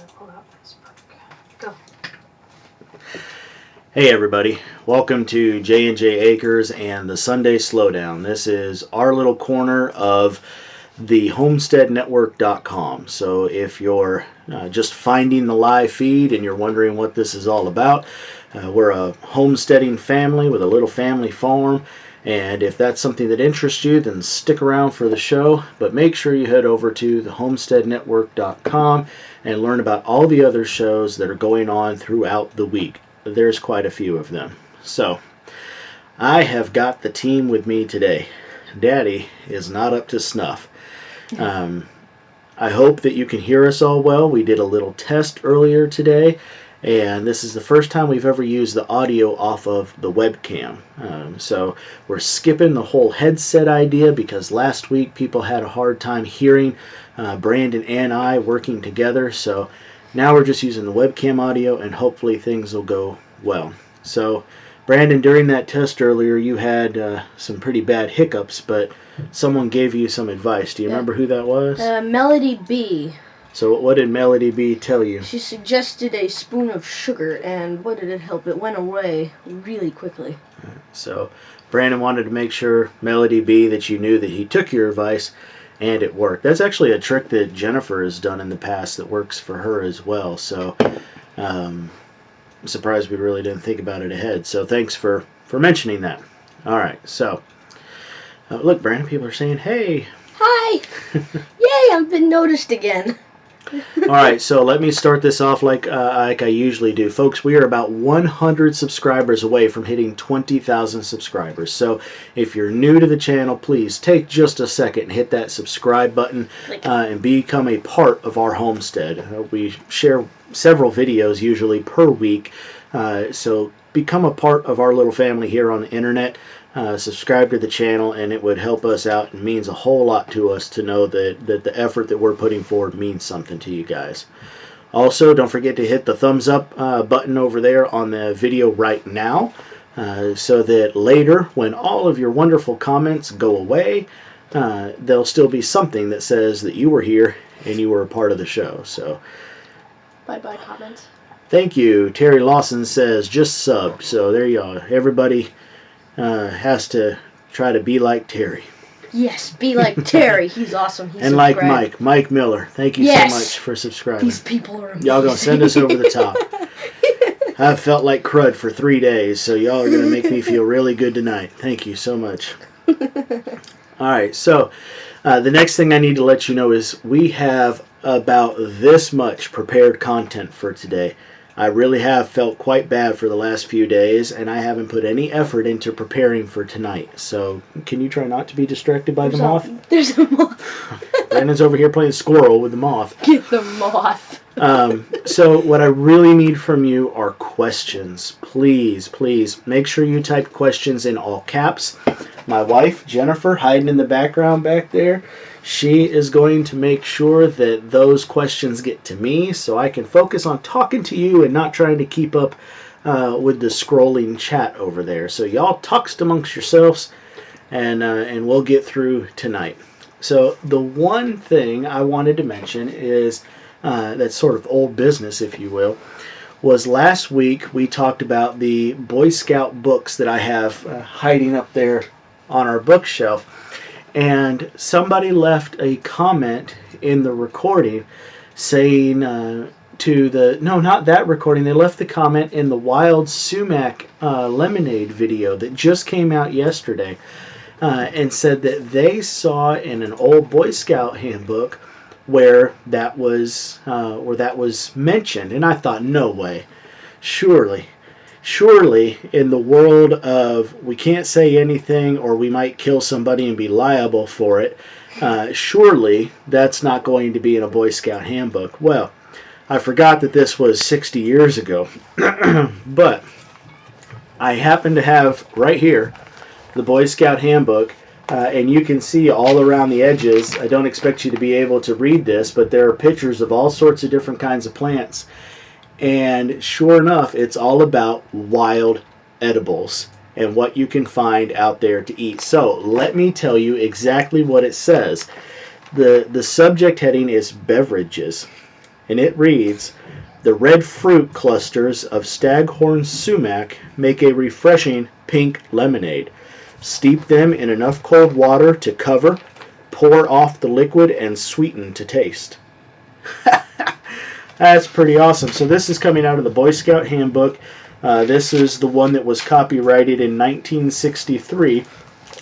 pull out this book. Go. Hey everybody, welcome to J&J Acres and the Sunday Slowdown. This is our little corner of the homesteadnetwork.com. So if you're just finding the live feed and you're wondering what this is all about, we're a homesteading family with a little family farm. And if that's something that interests you, then stick around for the show. But make sure you head over to the homesteadnetwork.com and learn about all the other shows that are going on throughout the week. There's quite a few of them. So, I have got the team with me today. Daddy is not up to snuff. I hope that you can hear us all well. We did a little test earlier today, and this is the first time we've ever used the audio off of the webcam. So we're skipping the whole headset idea because last week people had a hard time hearing Brandon and I working together. So now we're just using the webcam audio, and hopefully things will go well. So Brandon, during that test earlier, you had some pretty bad hiccups, but someone gave you some advice. Do you remember who that was? Melody B. So what did Melody B tell you? She suggested a spoon of sugar, and what did it help? It went away really quickly. So Brandon wanted to make sure, Melody B, that you knew that he took your advice and it worked. That's actually a trick that Jennifer has done in the past that works for her as well. So I'm surprised we really didn't think about it ahead. So thanks for mentioning that. All right, so look, Brandon, people are saying, hey. Hi! Yay, I've been noticed again. All right, so let me start this off like I usually do. Folks, we are about 100 subscribers away from hitting 20,000 subscribers. So if you're new to the channel, please take just a second and hit that subscribe button and become a part of our homestead. We share several videos usually per week, so become a part of our little family here on the internet. Subscribe to the channel, and it would help us out and means a whole lot to us to know that the effort that we're putting forward means something to you guys. Also, don't forget to hit the thumbs up button over there on the video right now, so that later, when all of your wonderful comments go away, there'll still be something that says that you were here and you were a part of the show. So, Bye-bye comments. Thank you. Terry Lawson says, just subbed. So there you are. Everybody has to try to be like Terry. Yes, be like Terry. He's awesome. He's and like Mike Miller. Thank you so much for subscribing. These people are amazing. Y'all gonna send us over the top. I've felt like crud for 3 days, so y'all are gonna make me feel really good tonight. Thank you so much. Alright, so the next thing I need to let you know is we have about this much prepared content for today. I really have felt quite bad for the last few days, and I haven't put any effort into preparing for tonight. So, can you try not to be distracted by the moth? There's a moth. Brandon's over here playing squirrel with the moth. Get the moth. So, what I really need from you are questions. Please make sure you type questions in all caps. My wife, Jennifer, hiding in the background back there, she is going to make sure that those questions get to me so I can focus on talking to you and not trying to keep up with the scrolling chat over there. So y'all talks amongst yourselves, and we'll get through tonight. So the one thing I wanted to mention is that's sort of old business, if you will, was last week we talked about the Boy Scout books that I have hiding up there on our bookshelf. And somebody left a comment in the recording saying not that recording, they left the comment in the Wild Sumac lemonade video that just came out yesterday, and said that they saw in an old Boy Scout handbook where that was mentioned. And I thought, no way, surely in the world of we can't say anything or we might kill somebody and be liable for it, surely that's not going to be in a Boy Scout handbook. Well, I forgot that this was 60 years ago, but I happen to have right here the Boy Scout handbook, and you can see all around the edges. I don't expect you to be able to read this, but there are pictures of all sorts of different kinds of plants. And sure enough, it's all about wild edibles and what you can find out there to eat. So let me tell you exactly what it says. The subject heading is Beverages. and it reads, "The red fruit clusters of Staghorn Sumac make a refreshing pink lemonade. Steep them in enough cold water to cover, pour off the liquid, and sweeten to taste." That's pretty awesome. So this is coming out of the Boy Scout Handbook. This is the one that was copyrighted in 1963.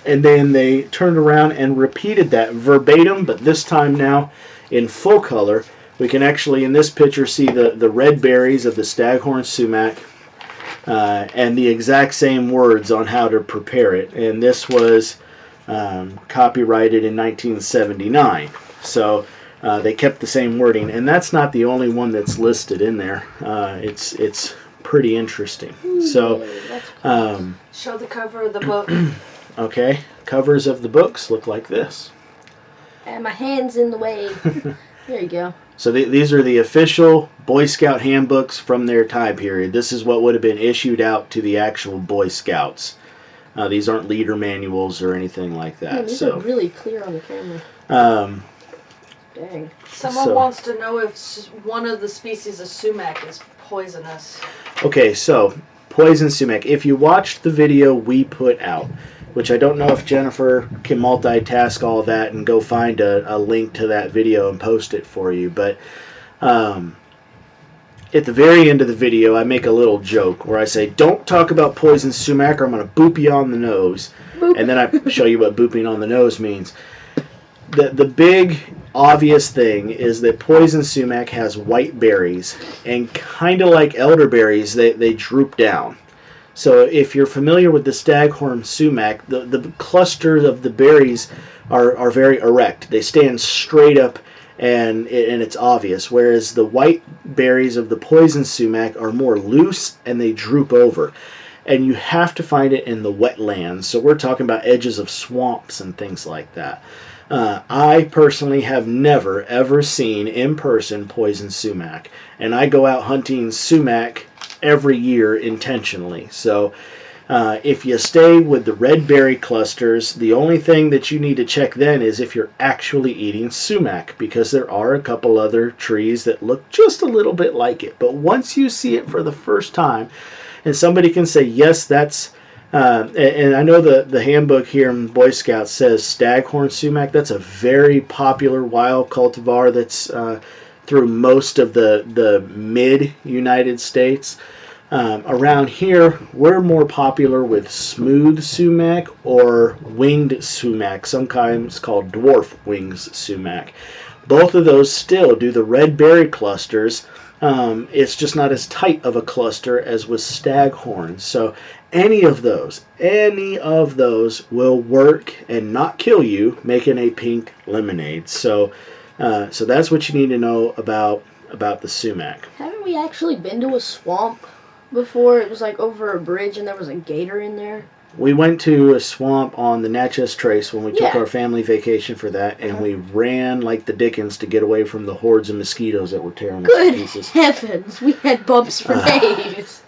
And then they turned around and repeated that verbatim, but this time now in full color. We can actually, in this picture, see the red berries of the Staghorn Sumac and the exact same words on how to prepare it. And this was copyrighted in 1979. So they kept the same wording. And that's not the only one that's listed in there. It's pretty interesting. So show the cover of the book. Okay, covers of the books look like this. And my hand's in the way. There you go. So these are the official Boy Scout handbooks from their time period. This is what would have been issued out to the actual Boy Scouts. These aren't leader manuals or anything like that. Yeah, these are really clear on the camera. Dang. Someone wants to know if one of the species of sumac is poisonous. Okay, so poison sumac. If you watched the video we put out, which I don't know if Jennifer can multitask all that and go find a link to that video and post it for you, but at the very end of the video I make a little joke where I say, don't talk about poison sumac or I'm going to boop you on the nose. Boop. And then I show you what booping on the nose means. The big obvious thing is that poison sumac has white berries, and kind of like elderberries, they droop down. So if you're familiar with the Staghorn Sumac, the clusters of the berries are very erect. They stand straight up and it's obvious, whereas the white berries of the poison sumac are more loose and they droop over. And you have to find it in the wetlands. So we're talking about edges of swamps and things like that. I personally have never ever seen in person poison sumac, and I go out hunting sumac every year intentionally. So if you stay with the red berry clusters, the only thing that you need to check then is if you're actually eating sumac, because there are a couple other trees that look just a little bit like it. But once you see it for the first time, and somebody can say, yes, that's and I know the handbook here in Boy Scouts says Staghorn Sumac. That's a very popular wild cultivar that's through most of the mid-United States. Around here, we're more popular with smooth sumac or winged sumac, sometimes called dwarf wings sumac. Both of those still do the red berry clusters. It's just not as tight of a cluster as with staghorn. So any of those will work and not kill you, making a pink lemonade. So that's what you need to know about the sumac. Haven't we actually been to a swamp before? It was like over a bridge and there was a gator in there. We went to a swamp on the Natchez Trace when we took our family vacation for that, and we ran like the dickens to get away from the hordes of mosquitoes that were tearing us to pieces. Good heavens, we had bumps for days.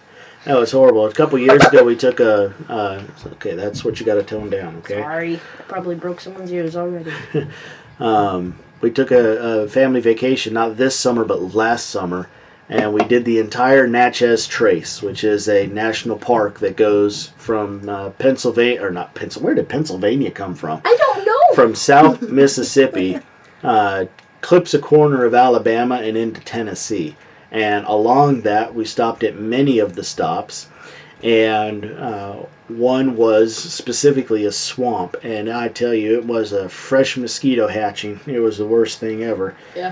That was horrible. A couple years ago, we took okay, that's what you got to tone down, okay? Sorry, I probably broke someone's ears already. We took a family vacation, not this summer, but last summer, and we did the entire Natchez Trace, which is a national park that goes from Pennsylvania, or not Pennsylvania, where did Pennsylvania come from? I don't know. From South Mississippi, clips a corner of Alabama and into Tennessee. And along that, we stopped at many of the stops, and one was specifically a swamp, and I tell you, it was a fresh mosquito hatching. It was the worst thing ever. Yeah.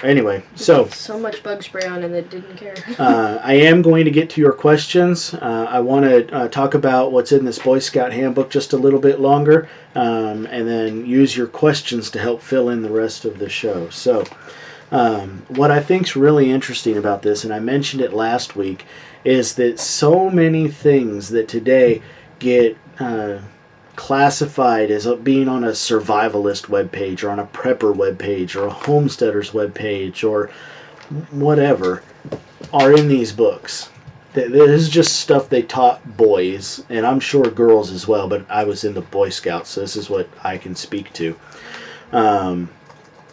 Anyway, so much bug spray on it that didn't care. I am going to get to your questions. I want to talk about what's in this Boy Scout handbook just a little bit longer, and then use your questions to help fill in the rest of the show. So what I think is really interesting about this, and I mentioned it last week, is that so many things that today get classified as being on a survivalist webpage or on a prepper webpage or a homesteader's webpage or whatever are in these books. This is just stuff they taught boys, and I'm sure girls as well, but I was in the Boy Scouts, so this is what I can speak to.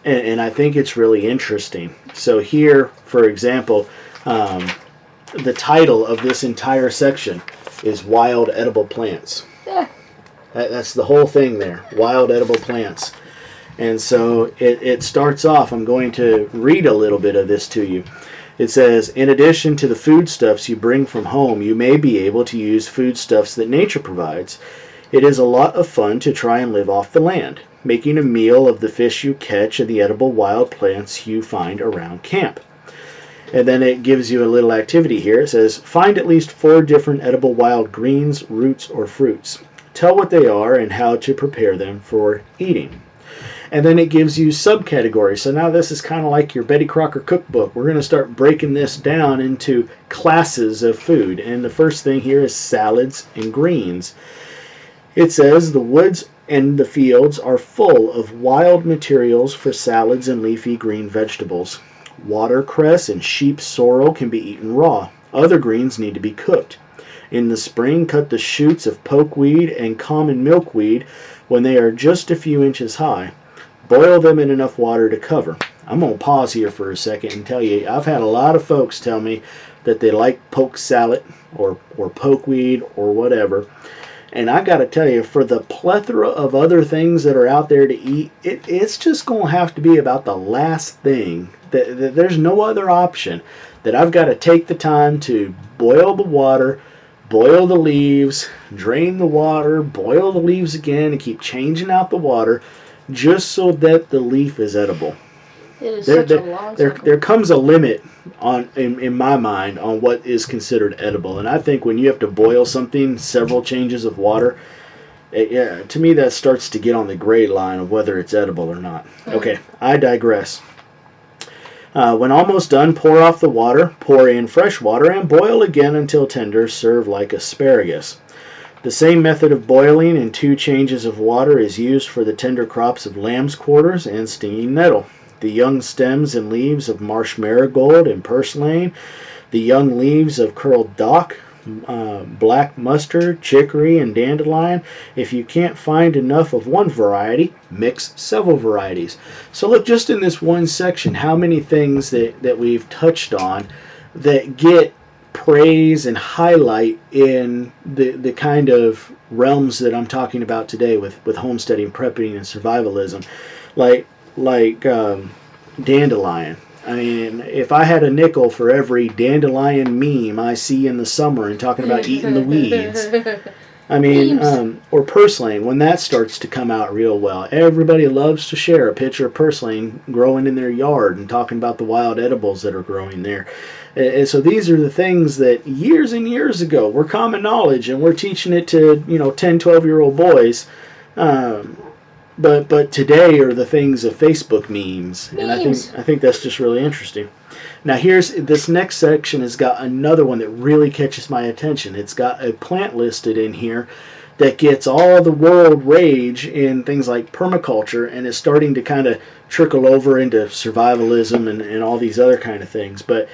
and I think it's really interesting. So here, for example, the title of this entire section is Wild Edible Plants. Yeah. That's the whole thing there, wild edible plants. And so it starts off, I'm going to read a little bit of this to you. It says, in addition to the foodstuffs you bring from home, you may be able to use foodstuffs that nature provides. It is a lot of fun to try and live off the land, making a meal of the fish you catch and the edible wild plants you find around camp. And then it gives you a little activity here. It says, find at least 4 different edible wild greens, roots, or fruits. Tell what they are and how to prepare them for eating. And then it gives you subcategories. So now this is kind of like your Betty Crocker cookbook. We're going to start breaking this down into classes of food. And the first thing here is salads and greens. It says the woods and the fields are full of wild materials for salads and leafy green vegetables. Watercress and sheep sorrel can be eaten raw. Other greens need to be cooked. In the spring, cut the shoots of pokeweed and common milkweed when they are just a few inches high. Boil them in enough water to cover. I'm going to pause here for a second and tell you, I've had a lot of folks tell me that they like poke salad or pokeweed or whatever. And I got to tell you, for the plethora of other things that are out there to eat, it's just going to have to be about the last thing. There's no other option that I've got to take the time to boil the water, boil the leaves, drain the water, boil the leaves again, and keep changing out the water just so that the leaf is edible. It is such a long cycle. There comes a limit in my mind on what is considered edible, and I think when you have to boil something several changes of water, to me that starts to get on the gray line of whether it's edible or not. Okay, I digress. When almost done, pour off the water, pour in fresh water, and boil again until tender. Serve like asparagus. The same method of boiling in 2 changes of water is used for the tender crops of lamb's quarters and stinging nettle, the young stems and leaves of marsh marigold and purslane, the young leaves of curled dock, black mustard, chicory, and dandelion. If you can't find enough of one variety, mix several varieties. So look, just in this one section, how many things that we've touched on that get praise and highlight in the kind of realms that I'm talking about today with homesteading, prepping, and survivalism, like dandelion. I mean, if I had a nickel for every dandelion meme I see in the summer and talking about eating the weeds, I mean, or purslane, when that starts to come out real well, everybody loves to share a picture of purslane growing in their yard and talking about the wild edibles that are growing there. And so these are the things that years and years ago were common knowledge, and we're teaching it to 10, 12-year-old boys. But today are the things of Facebook memes. And I think that's just really interesting. Now here's this next section has got another one that really catches my attention. It's got a plant listed in here that gets all the world rage in things like permaculture and is starting to kind of trickle over into survivalism and all these other kind of things. But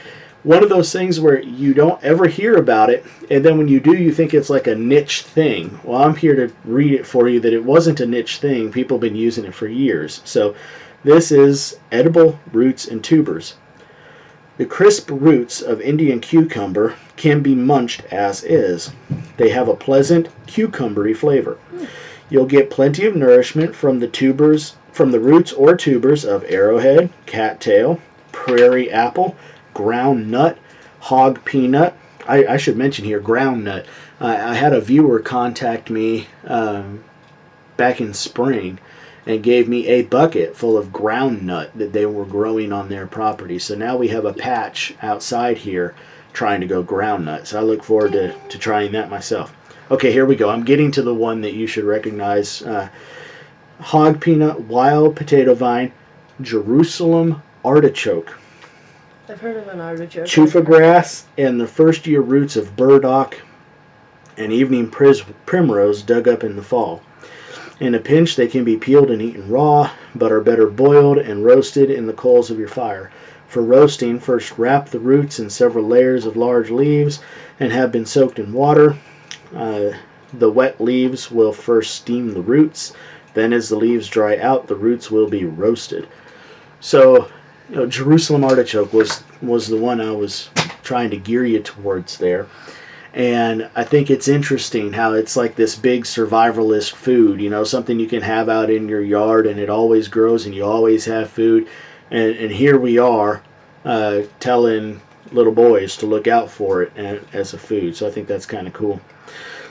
one of those things where you don't ever hear about it, and then when you do, you think it's like a niche thing. Well, I'm here to read it for you that it wasn't a niche thing. People have been using it for years. So this is edible roots and tubers. The crisp roots of Indian cucumber can be munched as is. They have a pleasant cucumbery flavor. You'll get plenty of nourishment from the roots or tubers of arrowhead, cattail, prairie apple, ground nut, hog peanut. I should mention here ground nut. I had a viewer contact me back in spring and gave me a bucket full of ground nut that they were growing on their property. So now we have a patch outside here trying to go ground nut. So I look forward to trying that myself. Okay, here we go. I'm getting to the one that you should recognize. Hog peanut, wild potato vine, Jerusalem artichoke. I've heard of an artichoke. Chufa grass and the first year roots of burdock and evening primrose dug up in the fall. In a pinch, they can be peeled and eaten raw, but are better boiled and roasted in the coals of your fire. For roasting, first wrap the roots in several layers of large leaves and have been soaked in water. The wet leaves will first steam the roots. Then as the leaves dry out, the roots will be roasted. So, Jerusalem artichoke was the one I was trying to gear you towards there. And I think it's interesting how it's like this big survivalist food, something you can have out in your yard and it always grows and you always have food. And here we are telling little boys to look out for it as a food. So I think that's kind of cool.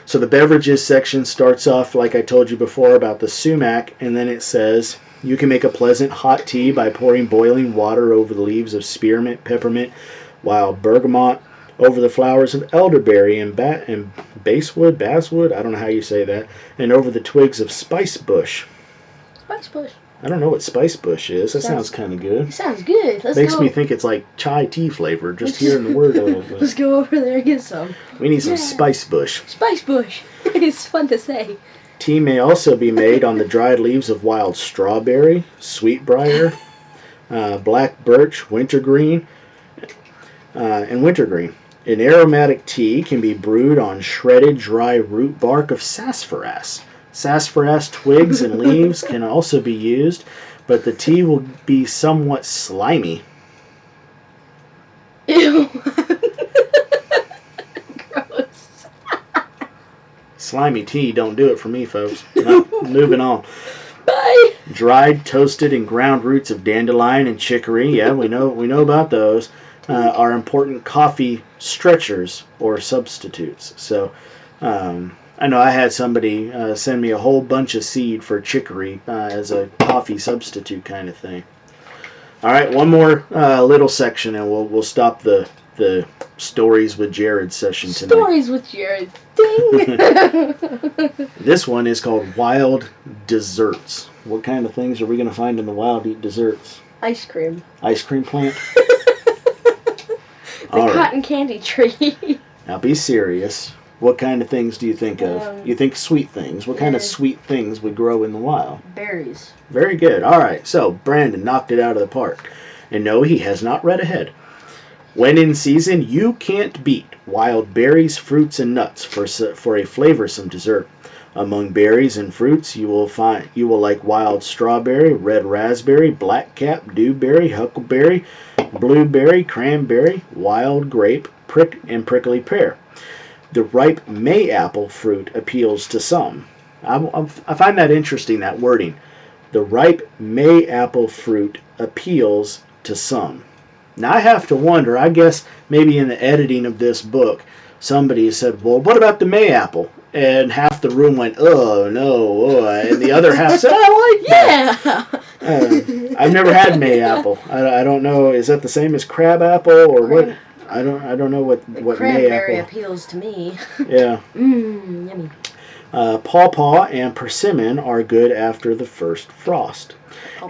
So the beverages section starts off, like I told you before, about the sumac, and then it says, you can make a pleasant hot tea by pouring boiling water over the leaves of spearmint, peppermint, wild bergamot, over the flowers of elderberry and basswood, I don't know how you say that, and over the twigs of spice bush. Spice bush. I don't know what spice bush is. That sounds kind of good. It sounds good. Makes me think it's like chai tea flavor, just hearing the word of it. Let's go over there and get some. We need some spice bush. Spice bush. It's fun to say. Tea may also be made on the dried leaves of wild strawberry, sweetbriar, black birch, wintergreen, and wintergreen. An aromatic tea can be brewed on shredded dry root bark of sassafras. Sassafras twigs and leaves can also be used, but the tea will be somewhat slimy. Ew. Gross. Slimy tea don't do it for me, folks. No, moving on. Bye. Dried, toasted, and ground roots of dandelion and chicory, yeah, we know about those, are important coffee stretchers or substitutes. So, I know I had somebody send me a whole bunch of seed for chicory as a coffee substitute kind of thing. All right, one more little section, and we'll stop the stories with Jared session tonight. Stories with Jared. Ding. This one is called Wild Desserts. What kind of things are we going to find in the wild desserts? Ice cream. Ice cream plant? The cotton candy tree. Now be serious. What kind of things do you think of? You think sweet things. What kind of sweet things would grow in the wild? Berries. Very good. All right. So Brandon knocked it out of the park. And no, he has not read ahead. When in season, you can't beat wild berries, fruits, and nuts for a flavorsome dessert. Among berries and fruits, you will like wild strawberry, red raspberry, blackcap, dewberry, huckleberry, blueberry, cranberry, wild grape, and prickly pear. The ripe Mayapple fruit appeals to some. I find that interesting, that wording. The ripe Mayapple fruit appeals to some. Now I have to wonder, I guess maybe in the editing of this book, somebody said, well, what about the Mayapple? And half the room went, oh, no, and the other half said, I like that. Yeah. I've never had Mayapple. I don't know, is that the same as crabapple or what? I don't know what Cranberry Mayapple appeals to me. Yeah. Yummy. Pawpaw and persimmon are good after the first frost.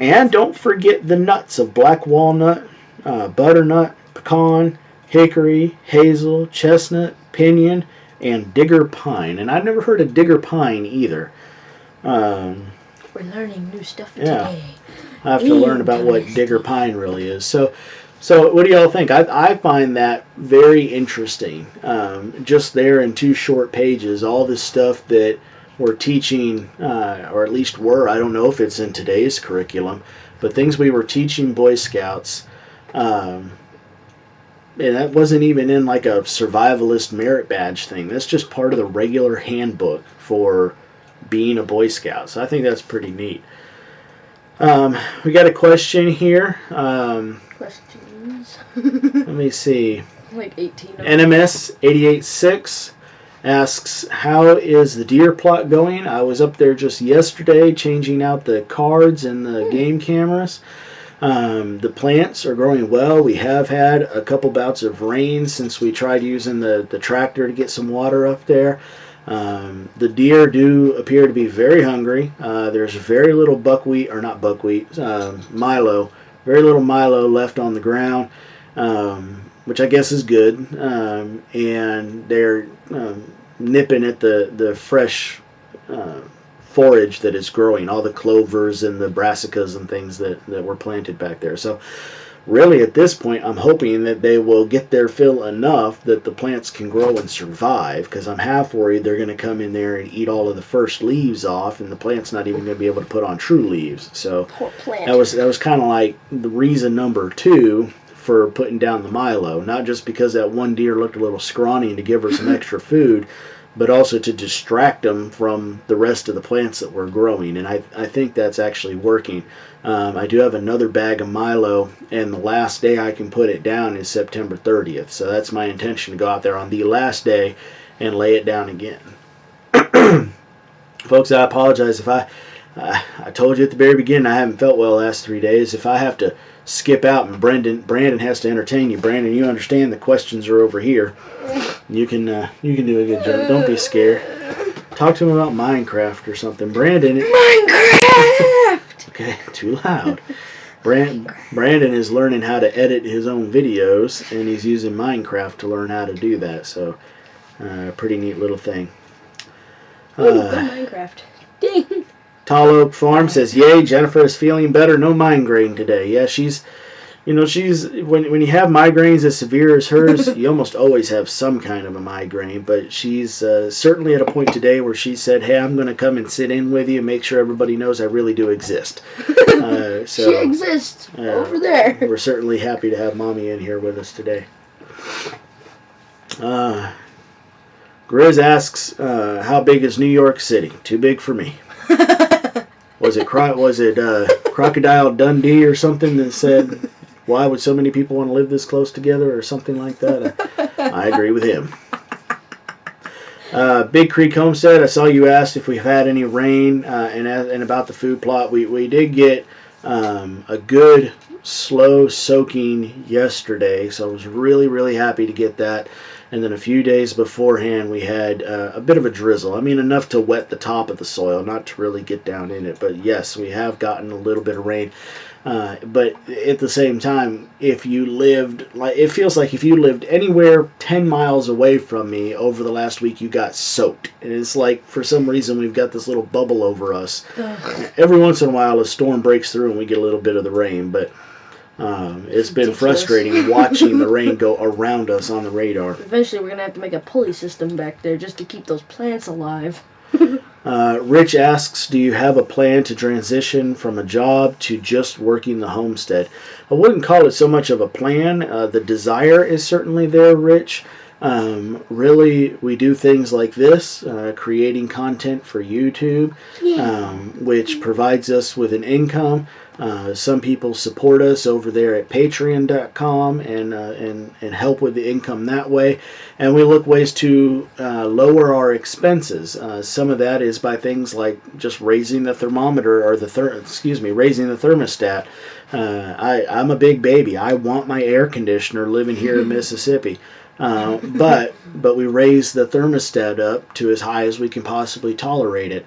And don't forget the nuts of black walnut, butternut, pecan, hickory, hazel, chestnut, pinyon, and digger pine. And I've never heard of digger pine either. We're learning new stuff today. I have to learn about what digger pine really is. So what do y'all think? I find that very interesting. Just there in 2 short pages, all this stuff that we're teaching, or at least were, I don't know if it's in today's curriculum, but things we were teaching Boy Scouts, and that wasn't even in like a survivalist merit badge thing. That's just part of the regular handbook for being a Boy Scout. So I think that's pretty neat. We got a question here. Questions. Let me see. Like 18 of them. NMS 886 asks, how is the deer plot going? I was up there just yesterday changing out the cards and the game cameras. The plants are growing well. We have had a couple bouts of rain since we tried using the tractor to get some water up there. The deer do appear to be very hungry. There's very little Milo. Very little Milo left on the ground, which I guess is good. And they're nipping at the fresh forage that is growing, all the clovers and the brassicas and things that were planted back there. So really at this point I'm hoping that they will get their fill enough that the plants can grow and survive, because I'm half worried they're going to come in there and eat all of the first leaves off and the plant's not even going to be able to put on true leaves. So Poor plant. that was kind of like the reason number 2 for putting down the Milo, not just because that one deer looked a little scrawny and to give her some extra food, but also to distract them from the rest of the plants that were growing. And I think that's actually working. I do have another bag of Milo, and the last day I can put it down is September 30th. So that's my intention, to go out there on the last day and lay it down again. Folks, I apologize if I told you at the very beginning I haven't felt well the last 3 days. If I have to skip out and Brandon has to entertain you, Brandon, you understand the questions are over here. You can do a good job. Don't be scared. Talk to him about Minecraft or something. Brandon. Minecraft! Okay, too loud. Brandon is learning how to edit his own videos, and he's using Minecraft to learn how to do that. So, pretty neat little thing. Minecraft. Ding! Tall Oak Farm says, "Yay, Jennifer is feeling better. No migraine today." Yeah, she's when you have migraines as severe as hers, you almost always have some kind of a migraine. But she's certainly at a point today where she said, "Hey, I'm going to come and sit in with you and make sure everybody knows I really do exist." So she exists over there. We're certainly happy to have Mommy in here with us today. Grizz asks, "How big is New York City?" Too big for me. Was it Crocodile Dundee or something that said, "Why would so many people want to live this close together?" or something like that? I agree with him. Big Creek Homestead, I saw you asked if we've had any rain and about the food plot. We did get a good slow soaking yesterday, so I was really happy to get that. And then a few days beforehand we had a bit of a drizzle. I mean, enough to wet the top of the soil, not to really get down in it. But yes, we have gotten a little bit of rain. But at the same time, if you lived, it feels like if you lived anywhere 10 miles away from me over the last week, you got soaked. And it's like, for some reason, we've got this little bubble over us. Every once in a while, a storm breaks through and we get a little bit of the rain. But it's been frustrating watching the rain go around us on the radar. Eventually, we're going to have to make a pulley system back there just to keep those plants alive. Rich asks, "Do you have a plan to transition from a job to just working the homestead?" I wouldn't call it so much of a plan. The desire is certainly there, Rich. Really, we do things like this, creating content for YouTube, which provides us with an income. Some people support us over there at patreon.com and help with the income that way. And we look ways to lower our expenses. Some of that is by things like just raising the thermometer or raising the thermostat. I'm a big baby. I want my air conditioner living here in Mississippi. But we raise the thermostat up to as high as we can possibly tolerate it.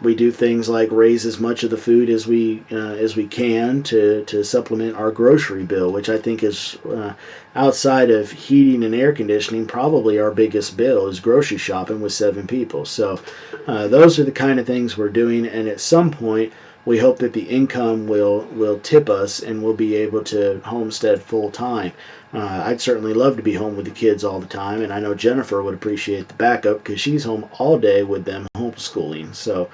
We do things like raise as much of the food as we can to supplement our grocery bill, which I think is outside of heating and air conditioning, probably our biggest bill is grocery shopping with 7 people. So those are the kind of things we're doing, and at some point we hope that the income will tip us and we'll be able to homestead full time. I'd certainly love to be home with the kids all the time, and I know Jennifer would appreciate the backup because she's home all day with them homeschooling. So,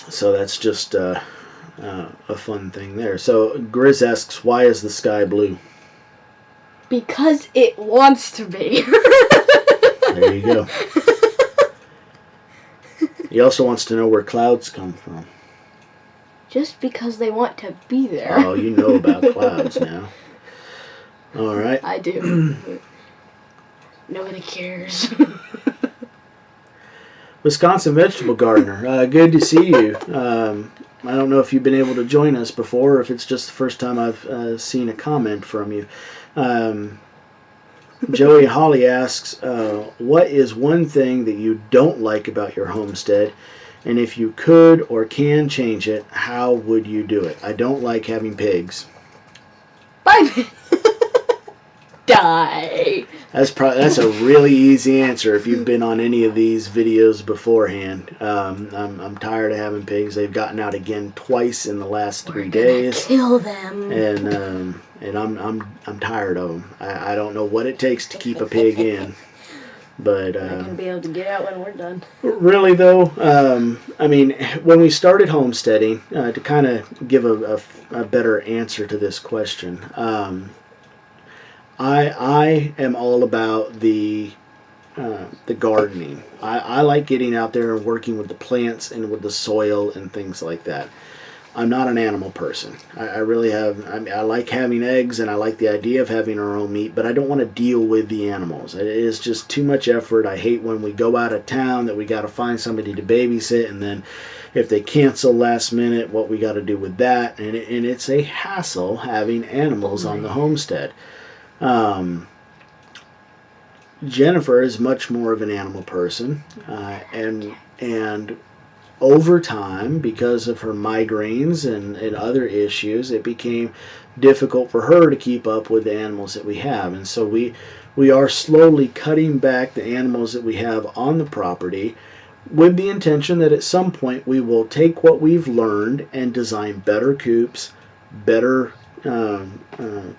so that's just a fun thing there. So Grizz asks, "Why is the sky blue?" Because it wants to be. There you go. He also wants to know where clouds come from. Just because they want to be there. Oh, you know about clouds now. All right. I do. Nobody cares. Wisconsin Vegetable Gardener, good to see you. I don't know if you've been able to join us before or if it's just the first time I've seen a comment from you. Joey Holly asks, "What is one thing that you don't like about your homestead? And if you could or can change it, how would you do it?" I don't like having pigs. Bye. Die. That's a really easy answer if you've been on any of these videos beforehand. I'm tired of having pigs. They've gotten out again twice in the last 3 days. Kill them. And I'm tired of them. I don't know what it takes to keep a pig in. But They're gonna be able to get out when we're done. really, though, I mean, when we started homesteading, to kind of give a better answer to this question, I am all about the gardening. I like getting out there and working with the plants and with the soil and things like that. I'm not an animal person. I really have. I like having eggs and I like the idea of having our own meat, but I don't want to deal with the animals. It is just too much effort. I hate when we go out of town that we got to find somebody to babysit, and then if they cancel last minute, what we got to do with that. And it's a hassle having animals on the homestead. Jennifer is much more of an animal person, and over time, because of her migraines and other issues, it became difficult for her to keep up with the animals that we have. And so we are slowly cutting back the animals that we have on the property with the intention that at some point we will take what we've learned and design better coops, better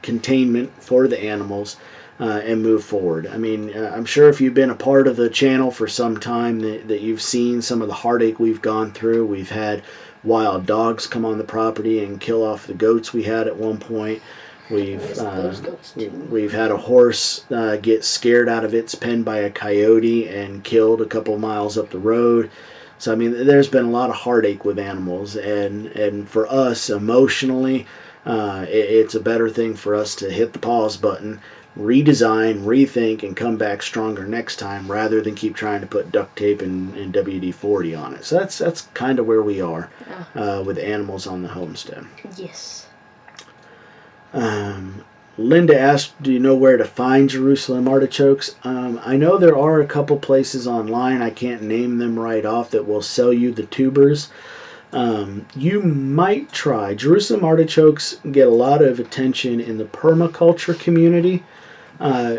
containment for the animals, and move forward. I mean, I'm sure if you've been a part of the channel for some time that you've seen some of the heartache we've gone through. We've had wild dogs come on the property and kill off the goats we had at one point. We've had a horse get scared out of its pen by a coyote and killed a couple miles up the road. So, I mean, there's been a lot of heartache with animals, and for us, emotionally, it's a better thing for us to hit the pause button, redesign, rethink, and come back stronger next time rather than keep trying to put duct tape and WD-40 on it. So that's kind of where we are with animals on the homestead. Yes. Linda asked, do you know where to find Jerusalem artichokes? I know there are a couple places online, I can't name them right off, that will sell you the tubers. You might try. Jerusalem artichokes get a lot of attention in the permaculture community.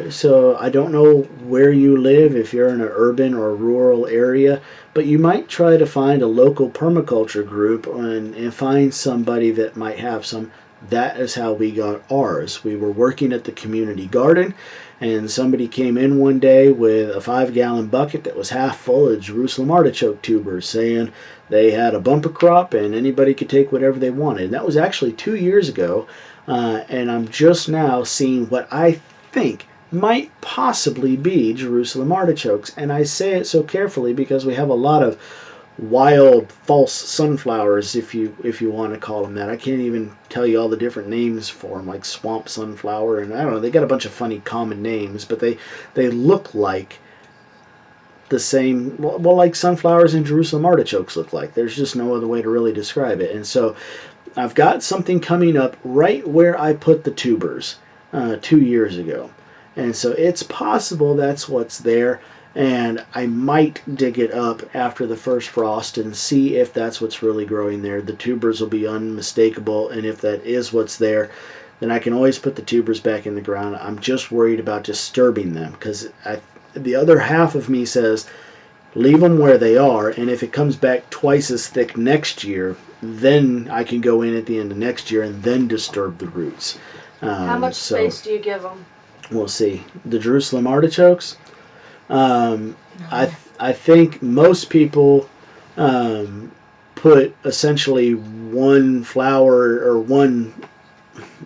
So I don't know where you live, if you're in an urban or rural area, but you might try to find a local permaculture group and find somebody that might have some. That is how we got ours. We were working at the community garden, and somebody came in one day with a 5-gallon bucket that was half full of Jerusalem artichoke tubers, saying they had a bumper crop and anybody could take whatever they wanted. And that was actually 2 years ago, and I'm just now seeing what I think might possibly be Jerusalem artichokes. And I say it so carefully because we have a lot of wild false sunflowers, if you want to call them that. I can't even tell you all the different names for them, like swamp sunflower, and I don't know, they got a bunch of funny common names, but they look like the same, well, like sunflowers and Jerusalem artichokes look like. There's just no other way to really describe it. And so I've got something coming up right where I put the tubers 2 years ago, and so it's possible that's what's there. And I might dig it up after the first frost and see if that's what's really growing there. The tubers will be unmistakable, and if that is what's there, then I can always put the tubers back in the ground. I'm just worried about disturbing them, because the other half of me says leave them where they are, and if it comes back twice as thick next year, then I can go in at the end of next year and then disturb the roots. How much space do you give them? We'll see. The Jerusalem artichokes, I think most people put essentially one flower or one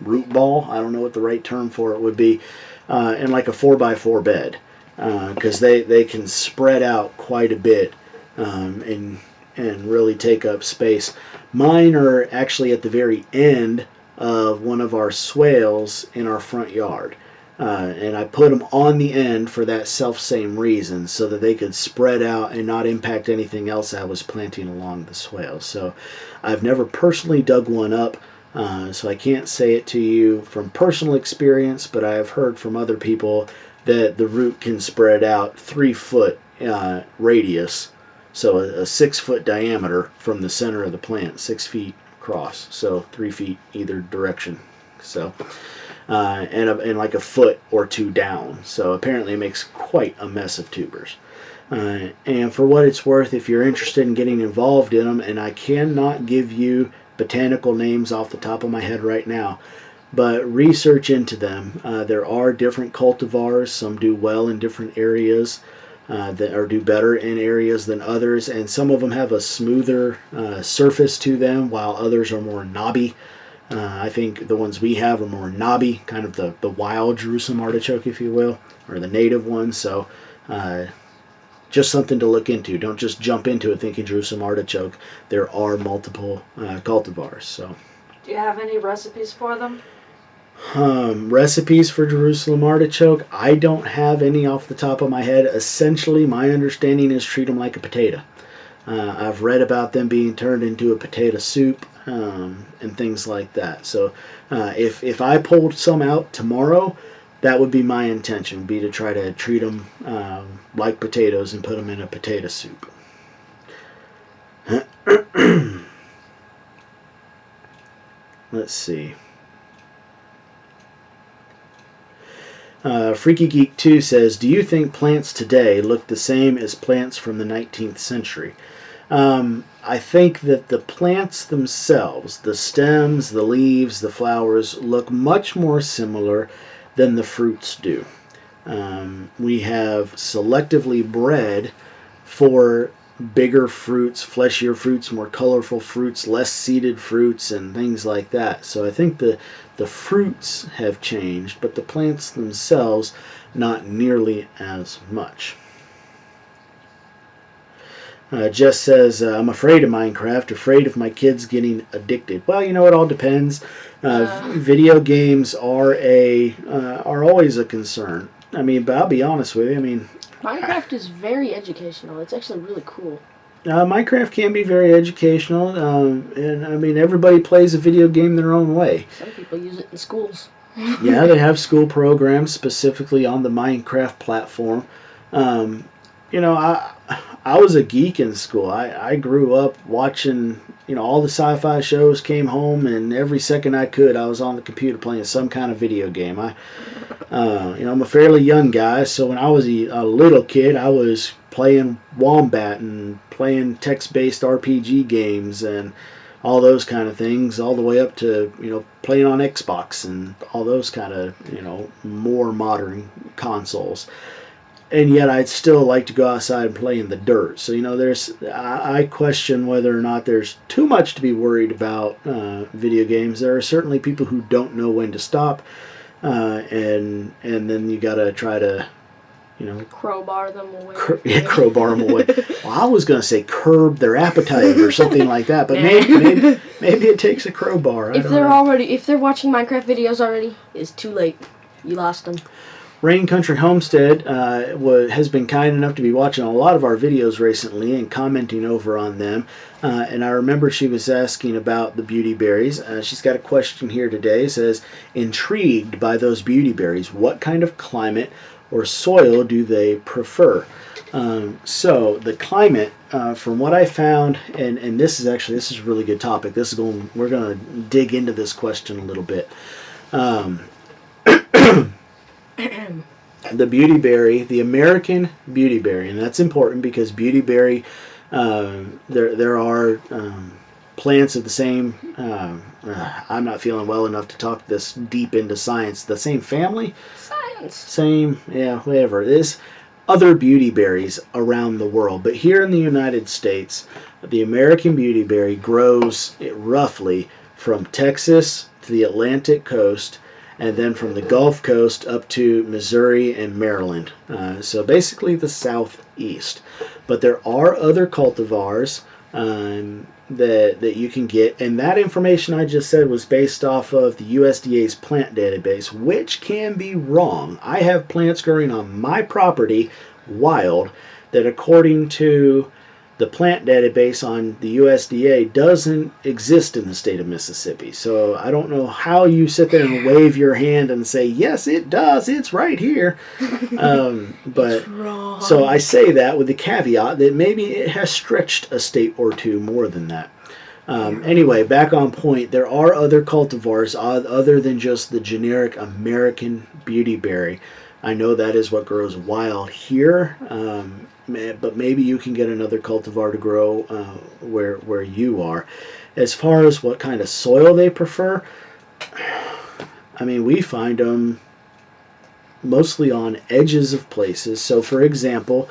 root ball, I don't know what the right term for it would be, in like a 4x4 bed, because they can spread out quite a bit and really take up space. Mine are actually at the very end of one of our swales in our front yard. And I put them on the end for that self-same reason, so that they could spread out and not impact anything else I was planting along the swale. So I've never personally dug one up, so I can't say it to you from personal experience, but I have heard from other people that the root can spread out 3-foot radius, so a 6-foot diameter from the center of the plant, 6 feet across, so 3 feet either direction. So and like a foot or two down. So apparently it makes quite a mess of tubers. And for what it's worth, if you're interested in getting involved in them, and I cannot give you botanical names off the top of my head right now, but research into them. There are different cultivars. Some do well in different areas, or do better in areas than others, and some of them have a smoother surface to them, while others are more knobby. I think the ones we have are more knobby, kind of the wild Jerusalem artichoke, if you will, or the native one. So just something to look into. Don't just jump into it thinking Jerusalem artichoke. There are multiple cultivars. So, do you have any recipes for them? Recipes for Jerusalem artichoke, I don't have any off the top of my head. Essentially, my understanding is treat them like a potato. I've read about them being turned into a potato soup and things like that. So if I pulled some out tomorrow, that would be my intention, would be to try to treat them like potatoes and put them in a potato soup. Let's see. Freaky Geek 2 says, do you think plants today look the same as plants from the 19th century? I think that the plants themselves, the stems, the leaves, the flowers, look much more similar than the fruits do. We have selectively bred for bigger fruits, fleshier fruits, more colorful fruits, less seeded fruits, and things like that. So I think the fruits have changed, but the plants themselves not nearly as much. Jess says, I'm afraid of Minecraft, afraid of my kids getting addicted. Well, you know, it all depends. Video games are always a concern. I mean, but I'll be honest with you, I mean, Minecraft is very educational. It's actually really cool. Minecraft can be very educational, and I mean, everybody plays a video game their own way. Some people use it in schools. Yeah, they have school programs specifically on the Minecraft platform. You know, I was a geek in school. I grew up watching, you know, all the sci-fi shows, came home, and every second I could, I was on the computer playing some kind of video game. You know, I'm a fairly young guy, so when I was a little kid, I was playing Wombat and playing text-based RPG games and all those kind of things, all the way up to, you know, playing on Xbox and all those kind of, you know, more modern consoles. And yet I'd still like to go outside and play in the dirt. So, you know, I question whether or not there's too much to be worried about video games. There are certainly people who don't know when to stop, and then you got to try to, you know, crowbar them away. Crowbar them away. Well, I was going to say curb their appetite or something like that, but maybe it takes a crowbar. If they're watching Minecraft videos already, it's too late. You lost them. Rain Country Homestead has been kind enough to be watching a lot of our videos recently and commenting over on them. And I remember she was asking about the beauty berries. She's got a question here today. It says, intrigued by those beauty berries, what kind of climate or soil do they prefer? So the climate, from what I found, and this is a really good topic. We're going to dig into this question a little bit. The beautyberry, the American beautyberry, and that's important because beautyberry, there are plants of the same, I'm not feeling well enough to talk this deep into science, the same family? Science. Same, yeah, whatever. There's other beautyberries around the world, but here in the United States, the American beautyberry grows roughly from Texas to the Atlantic coast, and then from the Gulf Coast up to Missouri and Maryland. So basically the southeast. But there are other cultivars that you can get, and that information I just said was based off of the USDA's plant database, which can be wrong. I have plants growing on my property, wild, that according to the plant database on the USDA doesn't exist in the state of Mississippi. So I don't know how you sit there and wave your hand and say, yes, it does, it's right here. But so I say that with the caveat that maybe it has stretched a state or two more than that. Anyway, back on point, there are other cultivars other than just the generic American beautyberry. I know that is what grows wild here, but maybe you can get another cultivar to grow where you are. As far as what kind of soil they prefer, I mean, we find them mostly on edges of places. So, for example,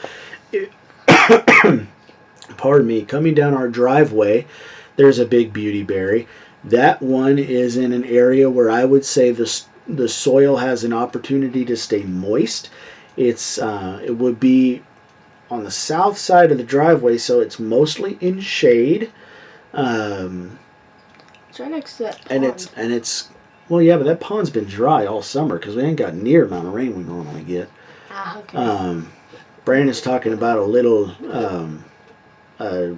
pardon me, coming down our driveway, there's a big beautyberry. That one is in an area where I would say the soil has an opportunity to stay moist. It would be on the south side of the driveway, so it's mostly in shade. It's right next to that pond. And it's well, yeah, but that pond's been dry all summer because we ain't got near the amount of rain we normally get. Ah, okay. Brandon's talking about a little, well, I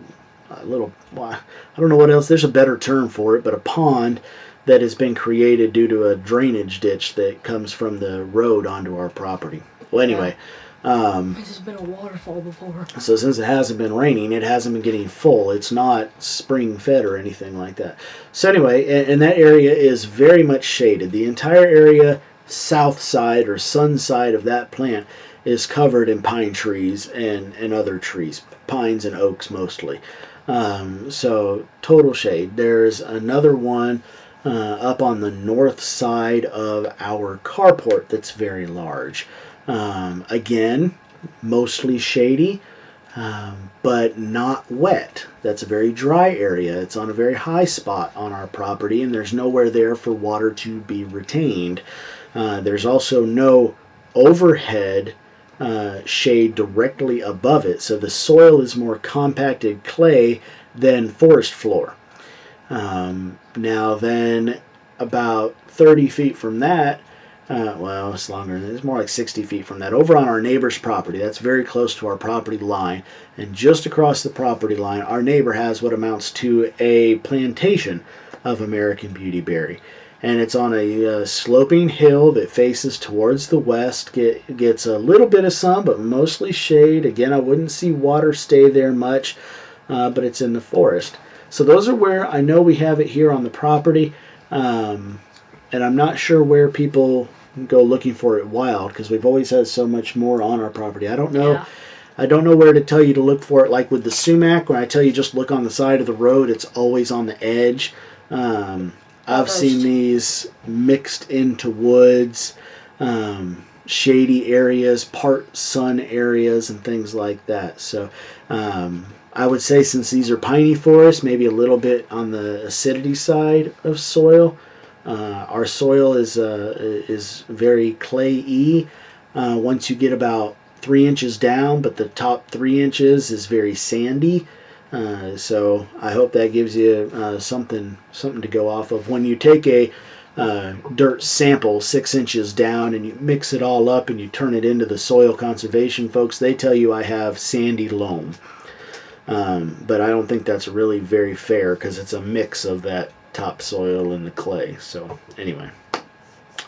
don't know what else. There's a better term for it, but a pond that has been created due to a drainage ditch that comes from the road onto our property. Well, anyway. This has been a waterfall before. So since it hasn't been raining, it hasn't been getting full. It's not spring fed or anything like that. So anyway, and that area is very much shaded. The entire area, south side or sun side of that plant, is covered in pine trees and other trees, pines and oaks mostly. So total shade. There's another one up on the north side of our carport that's very large. Again, mostly shady, but not wet. That's a very dry area. It's on a very high spot on our property, and there's nowhere there for water to be retained. There's also no overhead shade directly above it, so the soil is more compacted clay than forest floor. Now then, about 30 feet from that, well, it's longer. It's more like 60 feet from that. Over on our neighbor's property, that's very close to our property line, and just across the property line, our neighbor has what amounts to a plantation of American beautyberry. And it's on a sloping hill that faces towards the west. Gets a little bit of sun, but mostly shade. Again, I wouldn't see water stay there much, but it's in the forest. So those are where I know we have it here on the property. And I'm not sure where people go looking for it wild, because we've always had so much more on our property. I don't know. Yeah. I don't know where to tell you to look for it. Like with the sumac, when I tell you just look on the side of the road, it's always on the edge. I've seen these mixed into woods, shady areas, part sun areas, and things like that. So I would say, since these are piney forests, maybe a little bit on the acidity side of soil. Our soil is very clay-y once you get about 3 inches down, but the top 3 inches is very sandy. So I hope that gives you something to go off of. When you take a dirt sample 6 inches down and you mix it all up and you turn it into the soil conservation folks, they tell you I have sandy loam. But I don't think that's really very fair, because it's a mix of that topsoil and the clay. So anyway,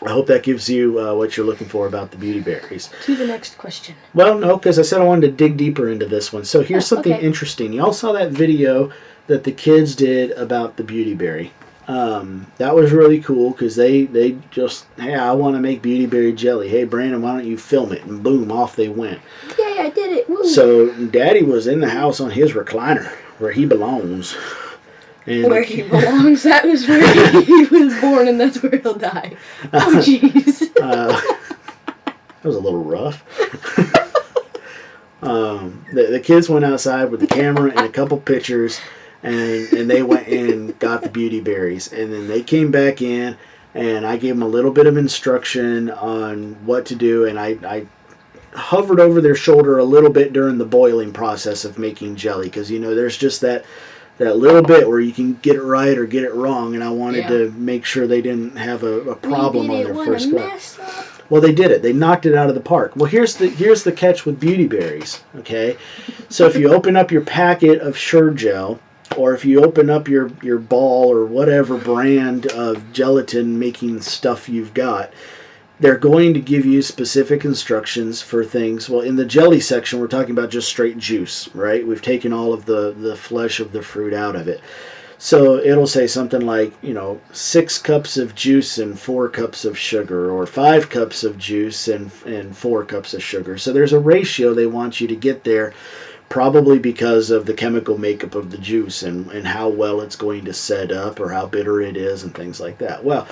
I hope that gives you what you're looking for about the beautyberries. To the next question. Well, no, because I said I wanted to dig deeper into this one. So here's something interesting. Y'all saw that video that the kids did about the beautyberry. That was really cool, because they just, hey, I want to make beautyberry jelly. Hey, Brandon, why don't you film it? And boom, off they went. Yay, I did it. Woo. So Daddy was in the house on his recliner, where he belongs. And where he belongs. That was where he was born, and that's where he'll die. Oh, jeez. That was a little rough. The kids went outside with the camera and a couple pictures, and they went in and got the beautyberries. And then they came back in, and I gave them a little bit of instruction on what to do, and I hovered over their shoulder a little bit during the boiling process of making jelly, because, you know, there's just that little bit where you can get it right or get it wrong, and I wanted to make sure they didn't have a problem on their first go. Well, they did it. They knocked it out of the park. Well, here's the catch with beautyberries, okay? So if you open up your packet of Sure-Gel, or if you open up your ball or whatever brand of gelatin making stuff you've got, they're going to give you specific instructions for things. Well, in the jelly section, we're talking about just straight juice, right? We've taken all of the flesh of the fruit out of it. So it'll say something like, 6 cups of juice and 4 cups of sugar, or 5 cups of juice and 4 cups of sugar. So there's a ratio they want you to get there, probably because of the chemical makeup of the juice and how well it's going to set up or how bitter it is and things like that. Well,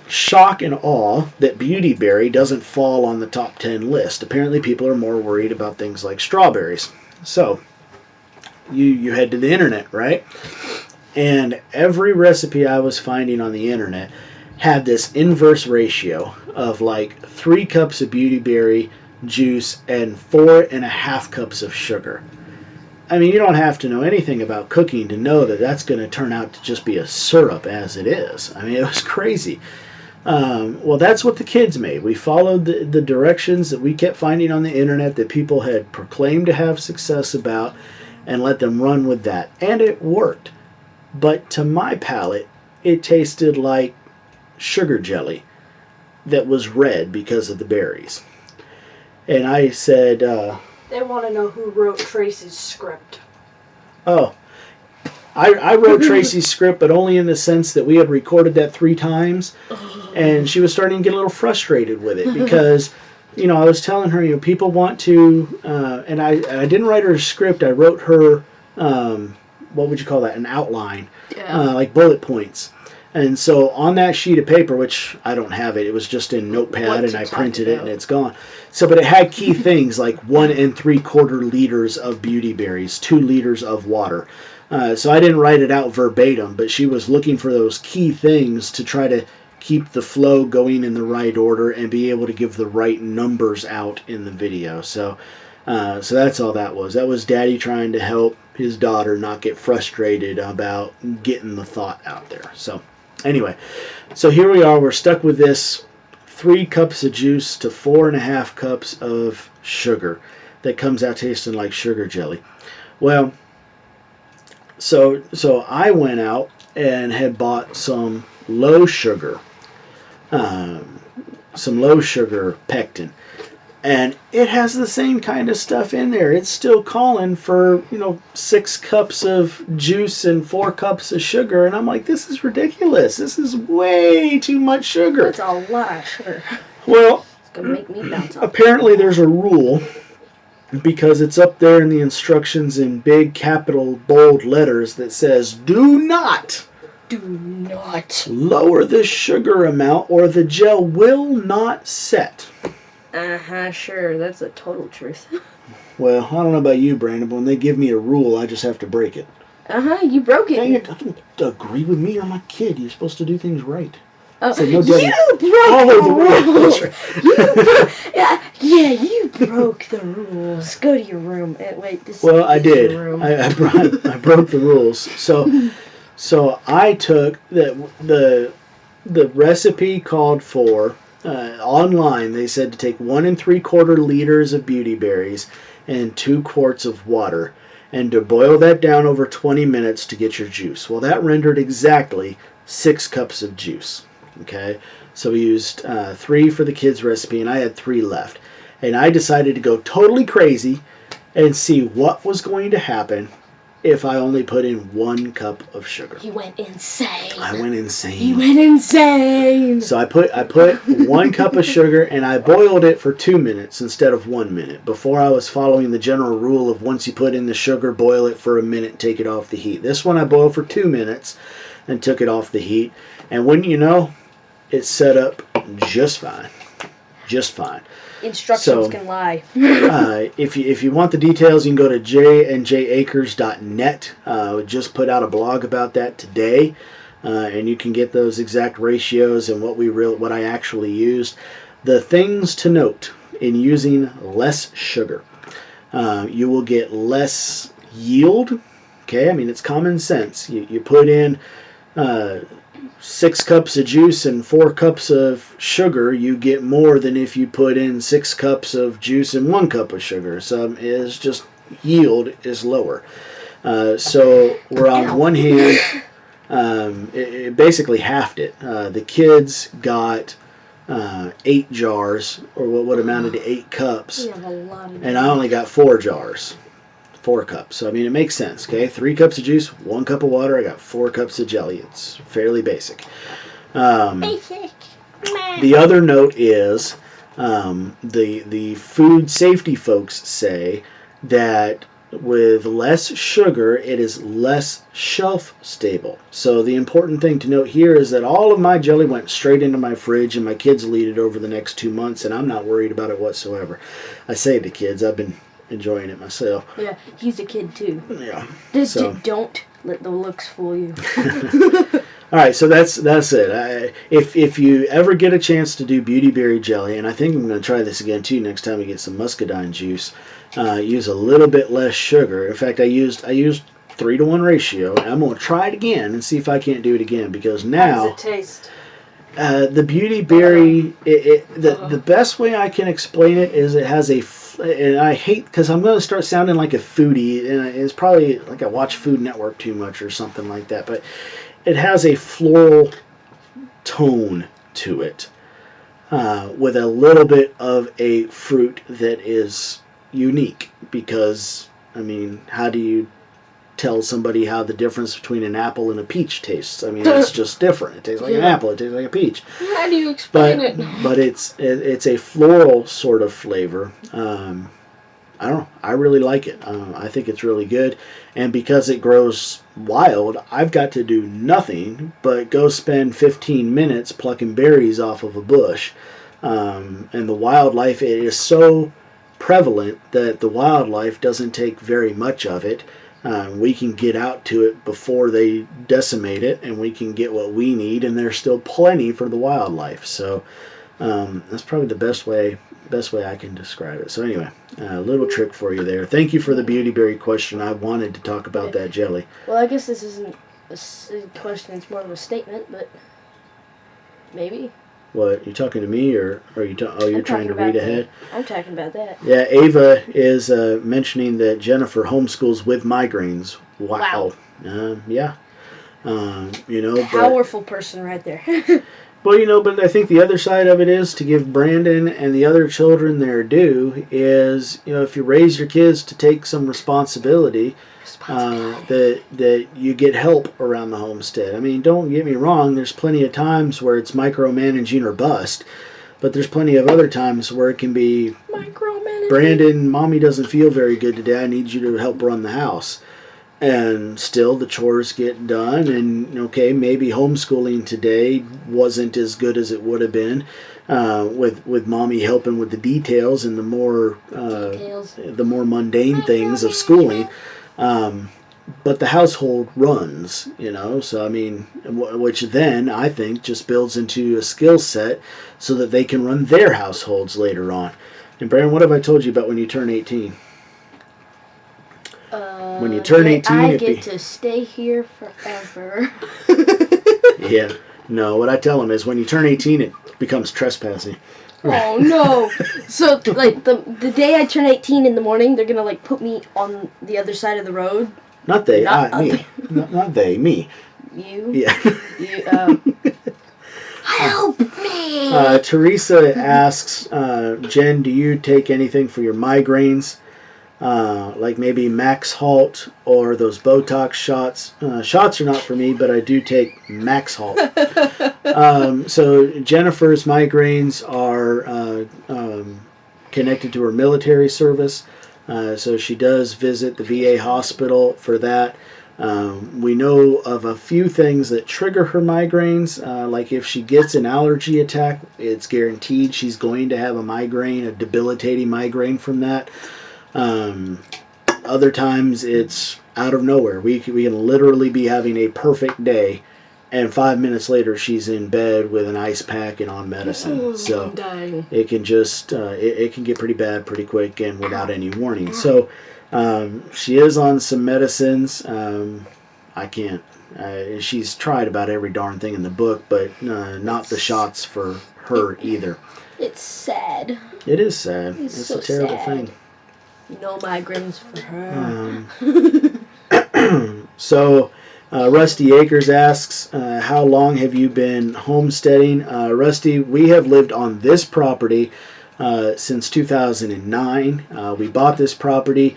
shock and awe that beautyberry doesn't fall on the top 10 list. Apparently people are more worried about things like strawberries. So you head to the internet, right? And every recipe I was finding on the internet had this inverse ratio of like 3 cups of beautyberry juice and 4.5 cups of sugar. I mean, you don't have to know anything about cooking to know that that's going to turn out to just be a syrup as it is. I mean, it was crazy. Well, that's what the kids made. We followed the directions that we kept finding on the internet that people had proclaimed to have success about and let them run with that. And it worked. But to my palate, it tasted like sugar jelly that was red because of the berries. And I said... They want to know who wrote Tracy's script. Oh, I wrote Tracy's script, but only in the sense that we had recorded that 3 times, and she was starting to get a little frustrated with it because, I was telling her, people want to, and I didn't write her a script. I wrote her, what would you call that? An outline, like bullet points. And so on that sheet of paper, which I don't have it, it was just in Notepad, and I printed it, and it's gone. So, but it had key things like 1 3/4 liters of beautyberries, 2 liters of water. So I didn't write it out verbatim, but she was looking for those key things to try to keep the flow going in the right order and be able to give the right numbers out in the video. So that's all that was. That was Daddy trying to help his daughter not get frustrated about getting the thought out there. So anyway, so here we are. We're stuck with this 3 cups of juice to 4.5 cups of sugar that comes out tasting like sugar jelly. Well, so I went out and had bought some low sugar pectin. And it has the same kind of stuff in there. It's still calling for, 6 cups of juice and 4 cups of sugar. And I'm like, this is ridiculous. This is way too much sugar. That's a lot of sugar. Well, It's going to make me bounce off. Apparently there's a rule, because it's up there in the instructions in big capital bold letters that says, do not lower the sugar amount or the gel will not set. Sure, that's the total truth. Well, I don't know about you, Brandon, but when they give me a rule, I just have to break it. You broke it. Dang it, don't agree with me. I'm a kid. You're supposed to do things right. Oh, so no you broke the rules. You broke the rules. Go to your room. Wait, this well, I did. Your room. I broke the rules. So I took the recipe called for online. They said to take 1 3/4 liters of beautyberries and 2 quarts of water, and to boil that down over 20 minutes to get your juice. Well, that rendered exactly 6 cups of juice. Okay, so we used 3 for the kids' recipe, and I had 3 left. And I decided to go totally crazy and see what was going to happen if I only put in 1 cup of sugar. You went insane. I went insane. You went insane. So I put 1 cup of sugar, and I boiled it for 2 minutes instead of 1 minute. Before, I was following the general rule of once you put in the sugar, boil it for a minute, take it off the heat. This one I boiled for 2 minutes and took it off the heat. And wouldn't you know, it's set up just fine. Just fine. Instructions can lie. If you want the details, you can go to jandjacres.net. Just put out a blog about that today, and you can get those exact ratios and what I actually used. The things to note in using less sugar: you will get less yield. Okay, I mean, it's common sense. You put in 6 cups of juice and 4 cups of sugar, you get more than if you put in 6 cups of juice and 1 cup of sugar. So it's just yield is lower. So we're on one hand, it basically halved it. The kids got 8 jars, or what amounted to 8 cups, We have a lot of and I only got 4 jars. 4 cups. So, I mean, it makes sense, okay? 3 cups of juice, 1 cup of water. I got 4 cups of jelly. It's fairly basic. Basic. The other note is the food safety folks say that with less sugar, it is less shelf stable. So the important thing to note here is that all of my jelly went straight into my fridge, and my kids will eat it over the next 2 months, and I'm not worried about it whatsoever. I say to kids, I've been enjoying it myself. Yeah, he's a kid too. Yeah. Just don't let the looks fool you. All right, so that's it. If you ever get a chance to do beauty berry jelly, and I think I'm going to try this again too next time we get some muscadine juice, use a little bit less sugar. In fact, I used 3-to-1 ratio, and I'm going to try it again and see if I can't do it again, because now How does it taste? the beauty berry, the best way I can explain it is it has and I hate, because I'm going to start sounding like a foodie, and it's probably like I watch Food Network too much or something like that, but it has a floral tone to it, with a little bit of a fruit that is unique, because, I mean, how do you tell somebody how the difference between an apple and a peach tastes? I mean, it's just different. It tastes like an apple. It tastes like a peach. How do you explain it? But it's a floral sort of flavor. I don't know. I really like it. I think it's really good. And because it grows wild, I've got to do nothing but go spend 15 minutes plucking berries off of a bush. And the wildlife, it is so prevalent that the wildlife doesn't take very much of it. We can get out to it before they decimate it, and we can get what we need, and there's still plenty for the wildlife. So that's probably the best way I can describe it. So anyway, a little trick for you there. Thank you for the beauty berry question. I wanted to talk about that jelly. Well, I guess this isn't a question, it's more of a statement, but maybe. What, you talking to me, or are you you're trying to read ahead? I'm talking about that. Yeah, Ava is mentioning that Jennifer homeschools with migraines. Wow. Yeah. You know, Powerful person right there. well, but I think the other side of it is to give Brandon and the other children their due is, if you raise your kids to take some responsibility, that you get help around the homestead. I mean, don't get me wrong, there's plenty of times where it's micromanaging or bust, but there's plenty of other times where it can be, Brandon, Mommy doesn't feel very good today, I need you to help run the house. And still the chores get done, and okay, maybe homeschooling today wasn't as good as it would have been, with Mommy helping with the details and the more mundane things of schooling. But the household runs, so I mean, which then I think just builds into a skill set so that they can run their households later on. And Brandon, what have I told you about when you turn 18? When you turn 18, I get to stay here forever. Yeah. No, what I tell them is when you turn 18, it becomes trespassing. Oh, no. So, like, the day I turn 18 in the morning, they're going to, like, put me on the other side of the road. Not they, me. Not they, me. You? Yeah. You, help me! Teresa asks, Jen, do you take anything for your migraines? Like maybe Max Halt or those Botox shots. Shots are not for me, but I do take Max Halt. So Jennifer's migraines are connected to her military service. So she does visit the VA hospital for that. We know of a few things that trigger her migraines. Like if she gets an allergy attack, it's guaranteed she's going to have a migraine, a debilitating migraine from that. Other times it's out of nowhere. We can literally be having a perfect day, and 5 minutes later she's in bed with an ice pack and on medicine. So it can just it can get pretty bad pretty quick and without any warning. So she is on some medicines. I can't. She's tried about every darn thing in the book, but not the shots for her either. It's sad. It is sad. It's so a terrible sad. thing. No migraines for her. So, Rusty Akers asks, how long have you been homesteading? Rusty, we have lived on this property since 2009. We bought this property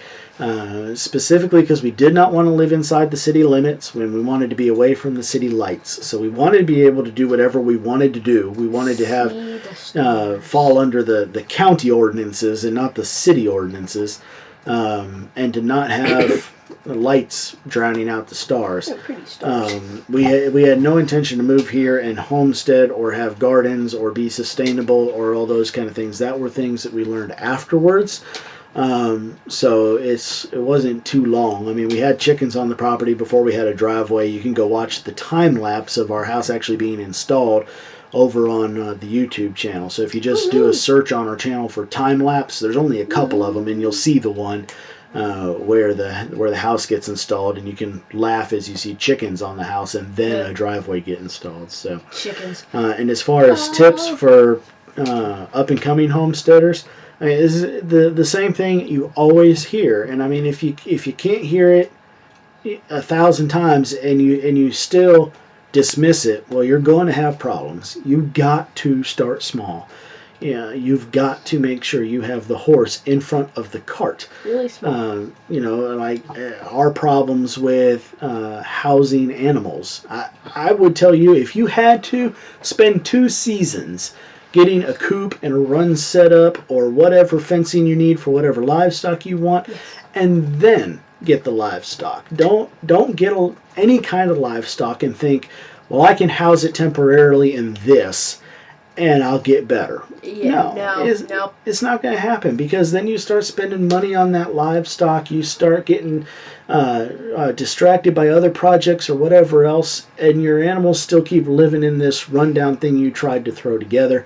specifically because we did not want to live inside the city limits when we wanted to be away from the city lights. So we wanted to be able to do whatever we wanted to do. We wanted to have fall under the county ordinances and not the city ordinances, and to not have lights drowning out the stars. Pretty stars. We had no intention to move here and homestead or have gardens or be sustainable or all those kind of things. That were things that we learned afterwards. So it wasn't too long. I mean, we had chickens on the property before we had a driveway. You can go watch the time lapse of our house actually being installed over on the YouTube channel. So if you just do a search on our channel for time lapse, there's only a couple of them, and you'll see the one where the house gets installed, and you can laugh as you see chickens on the house and then a driveway get installed. So Chickens. And as far as tips for up and coming homesteaders, I mean, this is the same thing you always hear. And I mean, if you can't hear it 1,000 times and you still dismiss it, well, you're going to have problems. You've got to start small. Yeah, you've got to make sure you have the horse in front of the cart. Really small. Like our problems with housing animals. I would tell you, if you had to spend 2 seasons getting a coop and a run set up or whatever fencing you need for whatever livestock you want, and then get the livestock. Don't get any kind of livestock and think, well, I can house it temporarily in this and I'll get better. No. It's not going to happen, because then you start spending money on that livestock. You start getting distracted by other projects or whatever else, and your animals still keep living in this rundown thing you tried to throw together,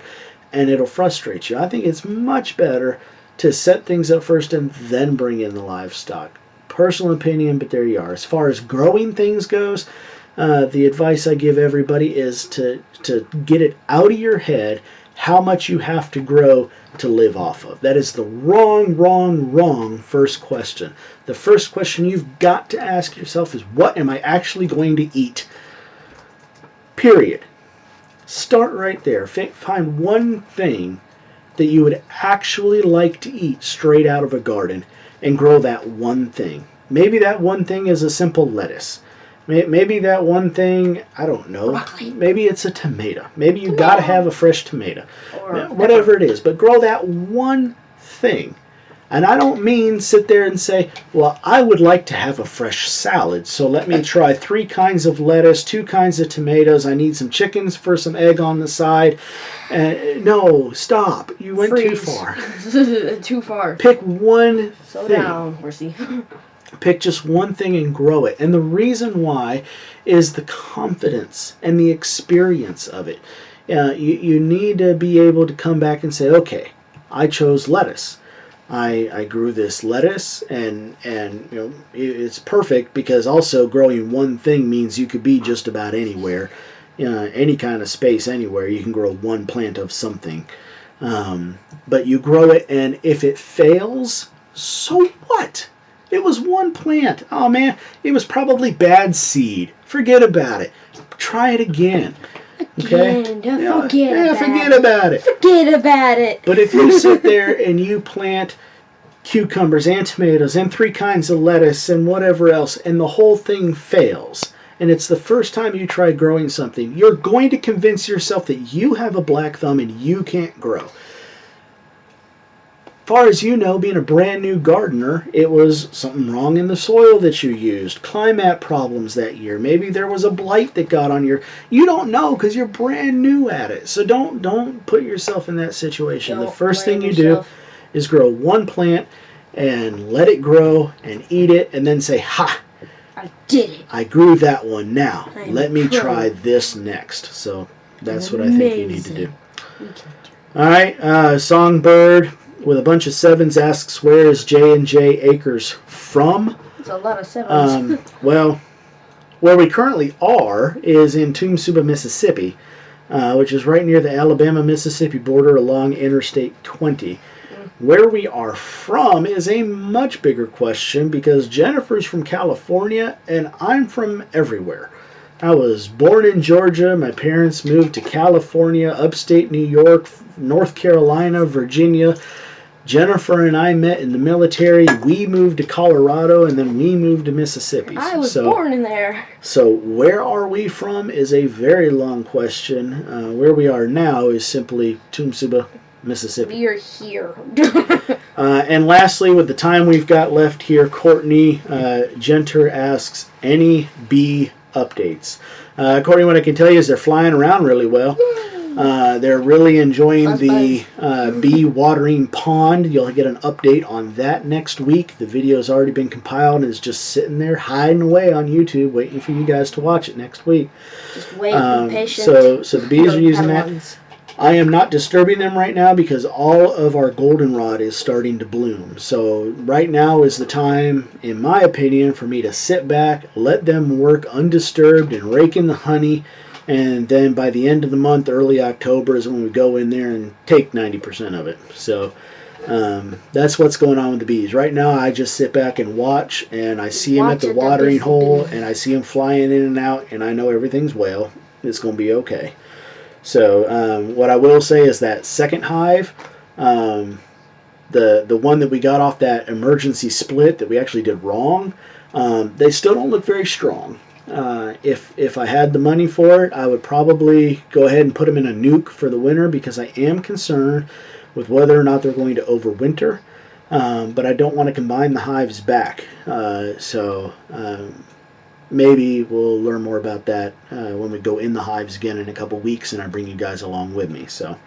and it'll frustrate you. I think it's much better to set things up first and then bring in the livestock. Personal opinion, but there you are. As far as growing things goes, the advice I give everybody is to get it out of your head how much you have to grow to live off of. That is the wrong first question. The first question you've got to ask yourself is, what am I actually going to eat? Period. Start right there. Find one thing that you would actually like to eat straight out of a garden and grow that one thing. Maybe that one thing is a simple lettuce. Maybe that one thing, I don't know. Broccoli. Maybe it's a tomato. Maybe you got to have a fresh tomato. Or whatever it is. But grow that one thing. And I don't mean sit there and say, well, I would like to have a fresh salad, so let me try 3 kinds of lettuce, 2 kinds of tomatoes. I need some chickens for some egg on the side. No, stop. You went too far. Too far. Pick one Slow thing. down, horsey. Pick just one thing and grow it. And the reason why is the confidence and the experience of it. You need to be able to come back and say, okay, I chose lettuce. I grew this lettuce, and it's perfect, because also growing one thing means you could be just about anywhere, any kind of space anywhere. You can grow one plant of something, but you grow it, and if it fails, so what? It was one plant. Oh man, it was probably bad seed. Forget about it. Try it again. Okay? Forget about it. Forget about it. But if you sit there and you plant cucumbers and tomatoes and 3 kinds of lettuce and whatever else, and the whole thing fails, and it's the first time you try growing something, you're going to convince yourself that you have a black thumb and you can't grow. Far as you know, being a brand new gardener, it was something wrong in the soil that you used, climate problems that year. Maybe there was a blight that got on you don't know, because you're brand new at it. So don't put yourself in that situation. The first thing you do is grow one plant and let it grow and eat it, and then say, ha, I did it. I grew that one. Now let me pro. try this next. So that's what I think you need to do. All right, Songbird with a bunch of 7s asks, where is J&J Acres from? It's a lot of 7s. Well, where we currently are is in Tumsuba, Mississippi, which is right near the Alabama-Mississippi border along Interstate 20. Where we are from is a much bigger question, because Jennifer's from California and I'm from everywhere. I was born in Georgia. My parents moved to California, upstate New York, North Carolina, Virginia. Jennifer and I met in the military. We moved to Colorado, and then we moved to Mississippi. I was born in there. So where are we from is a very long question. Where we are now is simply Tumsuba, Mississippi. We are here. And lastly, with the time we've got left here, Courtney Genter asks, any bee updates? Courtney, what I can tell you is they're flying around really well. They're really enjoying the bee watering pond. You'll get an update on that next week. The video's already been compiled and is just sitting there hiding away on YouTube, waiting for you guys to watch it next week. Just wait, be patient. So the bees are using that. I am not disturbing them right now because all of our goldenrod is starting to bloom. So right now is the time, in my opinion, for me to sit back, let them work undisturbed and rake in the honey. And then by the end of the month, early October, is when we go in there and take 90% of it. So that's what's going on with the bees. Right now, I just sit back and watch, and I see them at the watering hole, and I see them flying in and out, and I know everything's well. It's going to be okay. So what I will say is that second hive, the one that we got off that emergency split that we actually did wrong, they still don't look very strong. If I had the money for it, I would probably go ahead and put them in a nuke for the winter because I am concerned with whether or not they're going to overwinter. But I don't want to combine the hives back. Maybe we'll learn more about that when we go in the hives again in a couple weeks and I bring you guys along with me. So,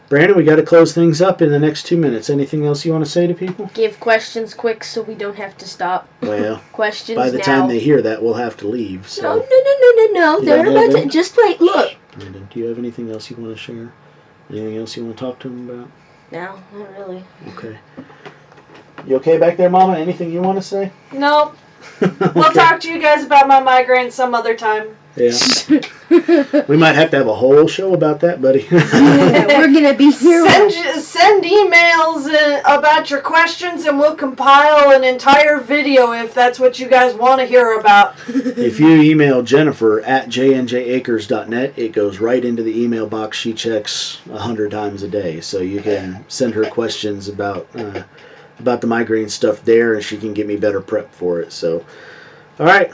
Brandon, we got to close things up in the next 2 minutes. Anything else you want to say to people? Give questions quick so we don't have to stop. Well, questions by the time they hear that, we'll have to leave. So. No. They're about to just wait. Look. Brandon, do you have anything else you want to share? Anything else you want to talk to them about? No, not really. Okay. You okay back there, Mama? Anything you want to say? Nope. Okay. We'll talk to you guys about my migraine some other time. Yeah. We might have to have a whole show about that, buddy. Yeah, we're going to be here. Send emails about your questions and we'll compile an entire video if that's what you guys want to hear about. If you email Jennifer at jnjacres.net, it goes right into the email box she checks 100 times a day. So you can send her questions about the migraine stuff there, and she can get me better prep for it. So, all right.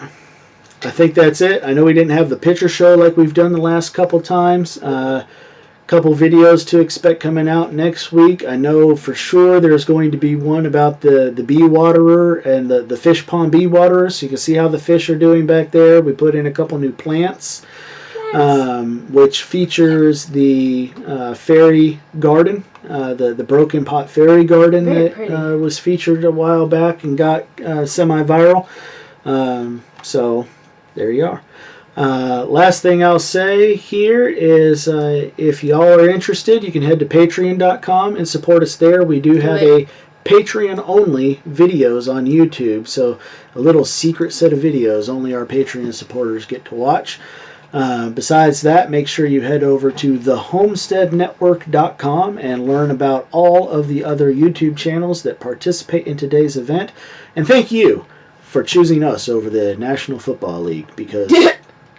I think that's it. I know we didn't have the picture show like we've done the last couple times. Couple videos to expect coming out next week. I know for sure there's going to be one about the bee waterer and the fish pond bee waterer, so you can see how the fish are doing back there. We put in a couple new plants, which features the fairy garden, the broken pot fairy garden that was featured a while back and got semi-viral. So there you are. Last thing I'll say here is if y'all are interested, you can head to patreon.com and support us there. We do have a Patreon-only videos on YouTube, so a little secret set of videos only our Patreon supporters get to watch. Besides that, make sure you head over to thehomesteadnetwork.com and learn about all of the other YouTube channels that participate in today's event. And thank you for choosing us over the National Football League, because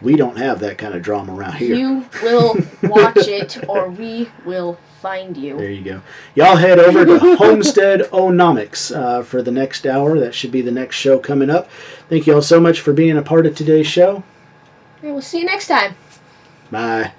we don't have that kind of drama around here. You will watch it or we will find you. There you go. Y'all head over to Homestead Onomics for the next hour. That should be the next show coming up. Thank you all so much for being a part of today's show. And we'll see you next time. Bye.